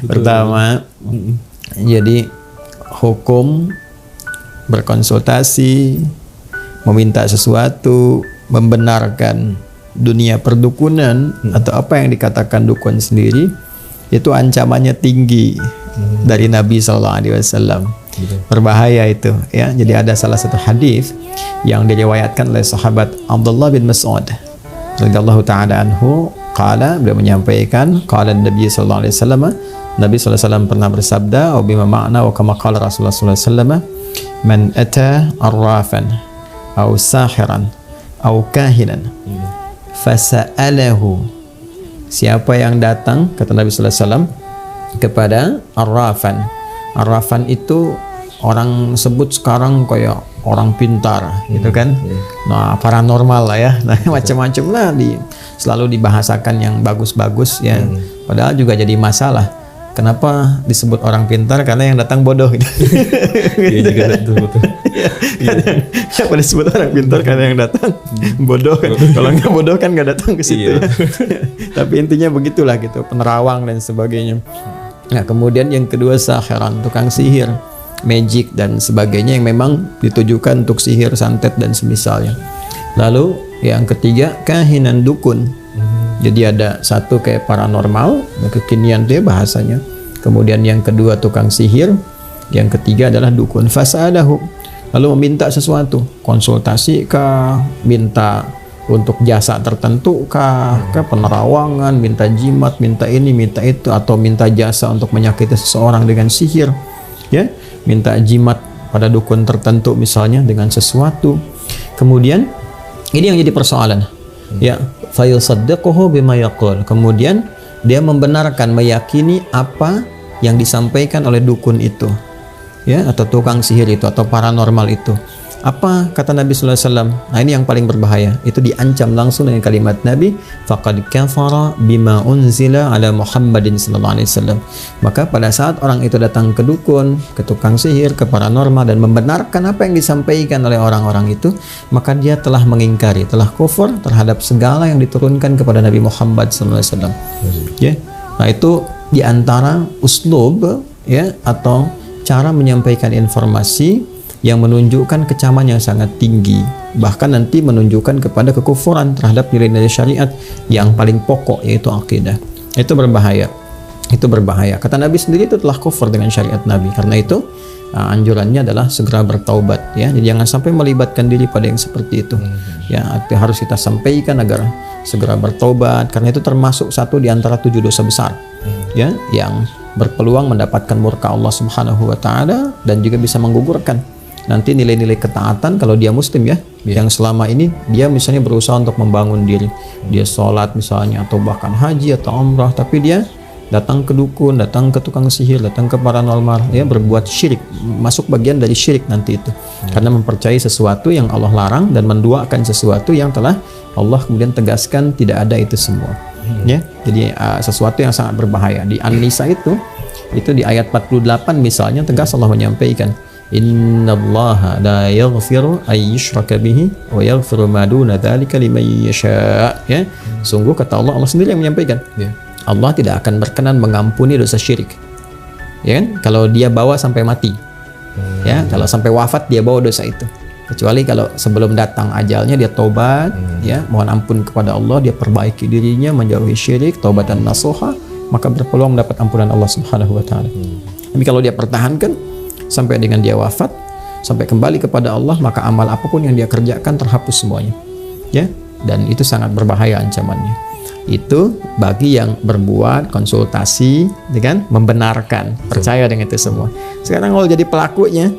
Pertama, jadi hukum berkonsultasi, meminta sesuatu, membenarkan dunia perdukunan atau apa yang dikatakan dukun sendiri, itu ancamannya tinggi dari Nabi SAW. Berbahaya itu, ya. Jadi ada salah satu hadis yang diriwayatkan oleh sahabat Abdullah bin Mas'ud radhiyallahu taala anhu, qala, beliau menyampaikan, qala Nabi sallallahu alaihi wasallam, Nabi sallallahu alaihi wasallam pernah bersabda, wa bima ma'na wa kama qala Rasulullah sallallahu alaihi wasallam, man ata arrafan aw sahiran aw kahinan fasa'alahu, siapa yang datang, kata Nabi sallallahu alaihi wasallam, kepada arrafan. Arrafan itu orang sebut sekarang kayak orang pintar, gitu kan? Nah, paranormal lah ya. Nah, macam-macam lah selalu dibahasakan yang bagus-bagus ya. Padahal juga jadi masalah. Kenapa disebut orang pintar? Karena yang datang bodoh gitu. Iya juga betul. Kenapa disebut orang pintar? Karena yang datang bodoh. Kalau nggak bodoh kan nggak datang ke situ. Tapi intinya begitulah gitu, penerawang dan sebagainya. Nah, kemudian yang kedua sahiran, tukang sihir, magic dan sebagainya yang memang ditujukan untuk sihir, santet dan semisalnya. Lalu yang ketiga kahinan, dukun. Jadi ada satu kayak paranormal, kekinian dia bahasanya. Kemudian yang kedua tukang sihir, yang ketiga adalah dukun. Fasadahu, lalu meminta sesuatu, konsultasi kah, minta untuk jasa tertentu kah, penerawangan, minta jimat, minta ini, minta itu, atau minta jasa untuk menyakiti seseorang dengan sihir, ya, minta jimat pada dukun tertentu misalnya dengan sesuatu. Kemudian ini yang jadi persoalan, ya, fayusaddiquhu bima yaqul, kemudian dia membenarkan, meyakini apa yang disampaikan oleh dukun itu, ya, atau tukang sihir itu, atau paranormal itu. Apa kata Nabi sallallahu alaihi wasallam? Nah, ini yang paling berbahaya. Itu diancam langsung dengan kalimat Nabi, faqad kafara bima unzila ala Muhammadin sallallahu alaihi wasallam. Maka pada saat orang itu datang ke dukun, ke tukang sihir, ke paranormal dan membenarkan apa yang disampaikan oleh orang-orang itu, maka dia telah mengingkari, telah kufur terhadap segala yang diturunkan kepada Nabi Muhammad sallallahu alaihi wasallam. Ya. Nah, itu di antara uslub, ya, atau cara menyampaikan informasi yang menunjukkan kecaman yang sangat tinggi, bahkan nanti menunjukkan kepada kekufuran terhadap nilai-nilai syariat yang paling pokok, yaitu akidah. Itu berbahaya. Itu berbahaya. Kata Nabi sendiri itu telah kufur dengan syariat Nabi. Karena itu anjurannya adalah segera bertaubat, ya. Jadi jangan sampai melibatkan diri pada yang seperti itu. Ya, itu harus kita sampaikan agar segera bertaubat, karena itu termasuk satu di antara 7 dosa besar, ya, yang berpeluang mendapatkan murka Allah Subhanahu wa taala dan juga bisa menggugurkan nanti nilai-nilai ketaatan kalau dia muslim, ya, yang selama ini dia misalnya berusaha untuk membangun diri, dia sholat misalnya atau bahkan haji atau umrah, tapi dia datang ke dukun, datang ke tukang sihir, datang ke paranormal, ya, berbuat syirik, masuk bagian dari syirik nanti itu, karena mempercayai sesuatu yang Allah larang dan menduakan sesuatu yang telah Allah kemudian tegaskan tidak ada itu semua, ya. Jadi sesuatu yang sangat berbahaya. Di An-Nisa itu di ayat 48 misalnya tegas Allah menyampaikan, innallaha la yaghfiru ay yushraka bihi wa yaghfiru ma duna dzalika liman yasha, ya. Sungguh kata Allah sendiri yang menyampaikan, Allah tidak akan berkenan mengampuni dosa syirik, ya kan, kalau dia bawa sampai mati, ya, kalau sampai wafat dia bawa dosa itu, kecuali kalau sebelum datang ajalnya dia tobat, ya, mohon ampun kepada Allah, dia perbaiki dirinya, menjauhi syirik, taubatan nasuha, maka berpeluang mendapat ampunan Allah Subhanahu wa taala. Tapi kalau dia pertahankan sampai dengan dia wafat, sampai kembali kepada Allah, maka amal apapun yang dia kerjakan terhapus semuanya, ya. Dan itu sangat berbahaya ancamannya. Itu bagi yang berbuat konsultasi dengan membenarkan, percaya dengan itu semua. Sekarang kalau jadi pelakunya,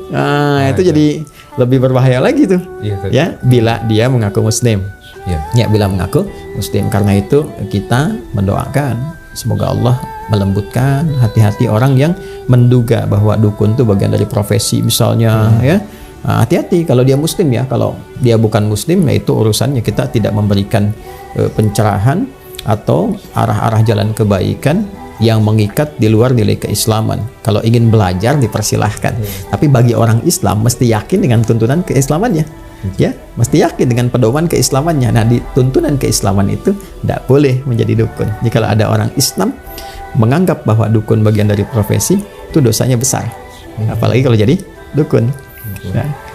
itu jadi lebih berbahaya lagi tuh, ya, bila dia mengaku muslim, ya, bila mengaku muslim. Karena itu kita mendoakan semoga Allah melembutkan hati-hati orang yang menduga bahwa dukun itu bagian dari profesi misalnya, ya. Hati-hati kalau dia muslim, ya. Kalau dia bukan muslim, nah itu urusannya. Kita tidak memberikan pencerahan atau arah-arah jalan kebaikan yang mengikat di luar nilai keislaman. Kalau ingin belajar dipersilahkan, tapi bagi orang Islam mesti yakin dengan tuntunan keislamannya, ya, mesti yakin dengan pedoman keislamannya. Nah, di tuntunan keislaman itu tidak boleh menjadi dukun. Jadi kalau ada orang Islam menganggap bahwa dukun bagian dari profesi, itu dosanya besar. Apalagi kalau jadi dukun.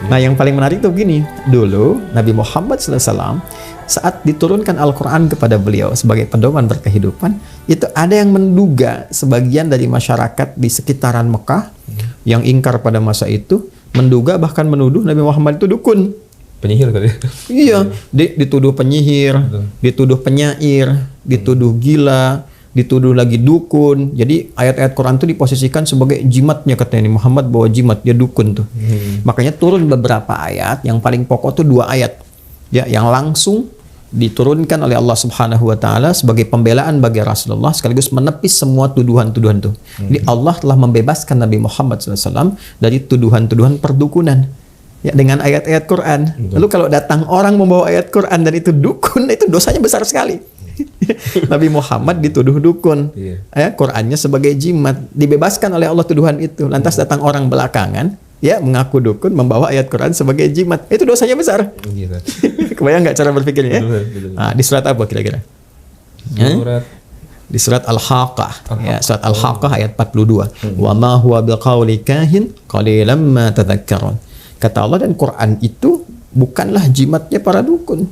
Nah, yang paling menarik tuh gini, dulu Nabi Muhammad SAW saat diturunkan Al-Quran kepada beliau sebagai pedoman berkehidupan, itu ada yang menduga sebagian dari masyarakat di sekitaran Mekah yang ingkar pada masa itu, menduga bahkan menuduh Nabi Muhammad itu dukun. Penyihir kali ya? Iya, dituduh penyihir, dituduh penyair, dituduh gila, dituduh lagi dukun. Jadi ayat-ayat Quran itu diposisikan sebagai jimatnya, katanya Muhammad bawa jimat, dia dukun tuh. Makanya turun beberapa ayat, yang paling pokok tuh 2 ayat ya, yang langsung diturunkan oleh Allah Subhanahu wa taala sebagai pembelaan bagi Rasulullah sekaligus menepis semua tuduhan-tuduhan itu. Jadi Allah telah membebaskan Nabi Muhammad SAW dari tuduhan-tuduhan perdukunan ya, dengan ayat-ayat Quran. Lalu kalau datang orang membawa ayat Quran dan itu dukun, itu dosanya besar sekali. Nabi Muhammad dituduh dukun, ya, Qurannya sebagai jimat, dibebaskan oleh Allah tuduhan itu. Lantas datang orang belakangan ya mengaku dukun membawa ayat Quran sebagai jimat, itu dosanya besar. Kebayang nggak cara berpikirnya ya? Nah, di surat apa kira-kira? Di surat Al-Haqqah ya, surat Al-Haqqah ayat 42. Wa ma huwa biqauli kahin qalilan ma tadhakkarun. Kata Allah, dan Quran itu bukanlah jimatnya para dukun.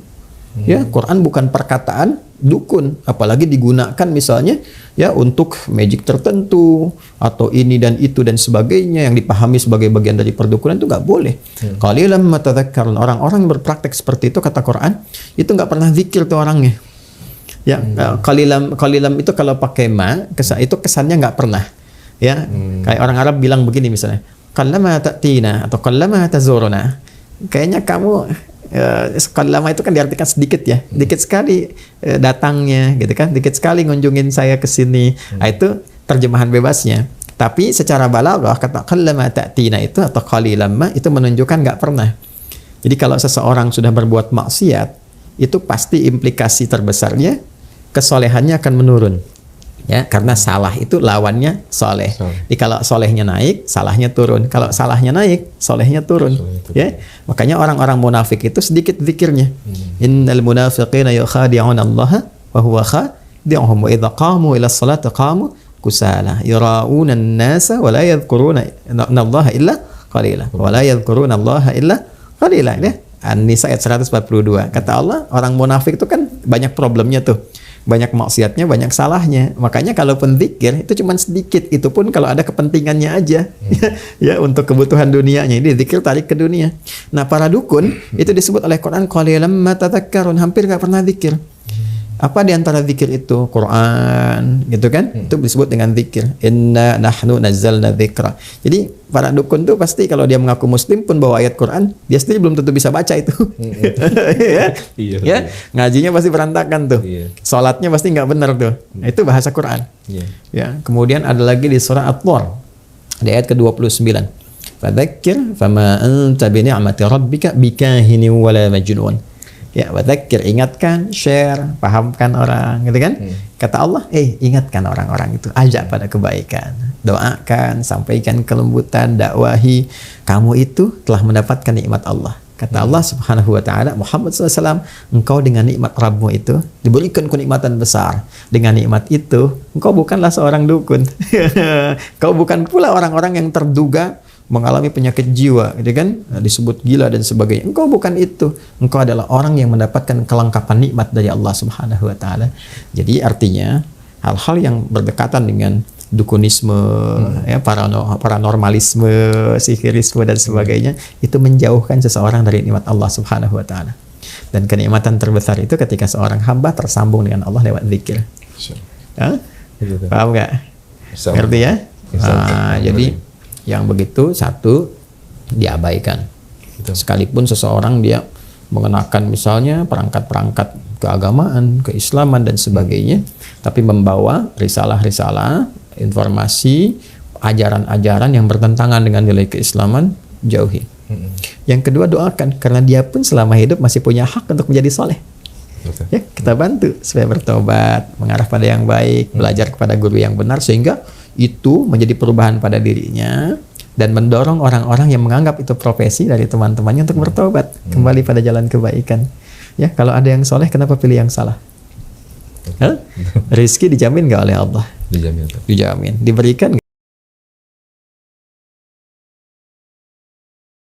Ya, Quran bukan perkataan dukun, apalagi digunakan misalnya ya untuk magic tertentu atau ini dan itu dan sebagainya yang dipahami sebagai bagian dari perdukunan, itu nggak boleh. Qalilan ma tadhakkarun. Orang-orang yang berpraktek seperti itu, kata Quran, itu nggak pernah zikir tuh orangnya. Ya, qalilan itu kalau pakai ma, itu kesannya nggak pernah. Ya, kayak orang Arab bilang begini misalnya, qallama ta'tina atau qallama tazuruna. Kayaknya kamu qallama itu kan diartikan sedikit ya, dikit sekali datangnya gitu kan, dikit sekali ngunjungin saya ke sini. Nah, itu terjemahan bebasnya. Tapi secara balaghah kata qallama ta'tina itu atau qalilan ma itu menunjukkan nggak pernah. Jadi kalau seseorang sudah berbuat maksiat, itu pasti implikasi terbesarnya kesolehannya akan menurun. Ya, karena salah itu lawannya soleh. Jadi kalau solehnya naik, salahnya turun. Kalau salahnya naik, solehnya turun. Ya, makanya orang-orang munafik itu sedikit zikirnya. Innal munafiqina yukhadi'una Allah wa huwa khadi'uhum wa idza qamu ila sholati qamu kusala yura'una an-nasa wa la yadhkuruna Allah illa qalila wa la yadhkuruna Allah illa qalila. Ya, An-Nisa ayat 142. Kata Allah, orang munafik itu kan banyak problemnya tuh. Banyak maksiatnya, banyak salahnya. Makanya kalaupun zikir itu cuma sedikit, itu pun kalau ada kepentingannya aja. Ya, untuk kebutuhan dunianya. Jadi zikir tarik ke dunia. Nah, para dukun itu disebut oleh Quran qalilan ma tadhakkarun, hampir nggak pernah zikir. Apa di antara zikir itu? Quran, gitu kan? Itu disebut dengan zikir. Inna nahnu nazzalna dzikra. Jadi para dukun tuh pasti kalau dia mengaku muslim pun bawa ayat Quran, dia sendiri belum tentu bisa baca itu. Ya, ngajinya pasti berantakan tuh. Salatnya pasti nggak benar tuh. Nah, itu bahasa Quran. Ya, kemudian ada lagi di surah At-Tur, di ayat ke-29. Fadzakir fama anta bi ni'mati rabbika bikahinin wala majnun. Ya, wadzakir, ingatkan, share, pahamkan orang, gitu kan? Kata Allah, ingatkan orang-orang itu, ajak pada kebaikan, doakan, sampaikan kelembutan, dakwahi. Kamu itu telah mendapatkan nikmat Allah. Kata Allah Subhanahu wa taala, Muhammad SAW, engkau dengan nikmat Rabbmu itu diberikan kenikmatan besar. Dengan nikmat itu, engkau bukanlah seorang dukun. Kau bukan pula orang-orang yang terduga mengalami penyakit jiwa, gitu kan, disebut gila dan sebagainya. Engkau bukan itu. Engkau adalah orang yang mendapatkan kelengkapan nikmat dari Allah Subhanahu wa taala. Jadi artinya hal-hal yang berdekatan dengan dukunisme, ya, paranormalisme, sihirisme dan sebagainya, itu menjauhkan seseorang dari nikmat Allah Subhanahu wa taala. Dan kenikmatan terbesar itu ketika seorang hamba tersambung dengan Allah lewat zikir. Paham nggak? Ngerti ya? Jadi yang begitu satu diabaikan. Sekalipun seseorang dia mengenakan misalnya perangkat-perangkat keagamaan, keislaman dan sebagainya, tapi membawa risalah-risalah, informasi, ajaran-ajaran yang bertentangan dengan nilai keislaman, jauhi. Yang kedua, doakan, karena dia pun selama hidup masih punya hak untuk menjadi soleh. Ya, kita bantu supaya bertobat, mengarah pada yang baik, belajar kepada guru yang benar, sehingga itu menjadi perubahan pada dirinya dan mendorong orang-orang yang menganggap itu profesi dari teman-temannya untuk bertobat, kembali pada jalan kebaikan. Ya, kalau ada yang soleh, kenapa pilih yang salah? Hah? Rizki dijamin nggak oleh Allah? Dijamin. Dijamin. Diberikan nggak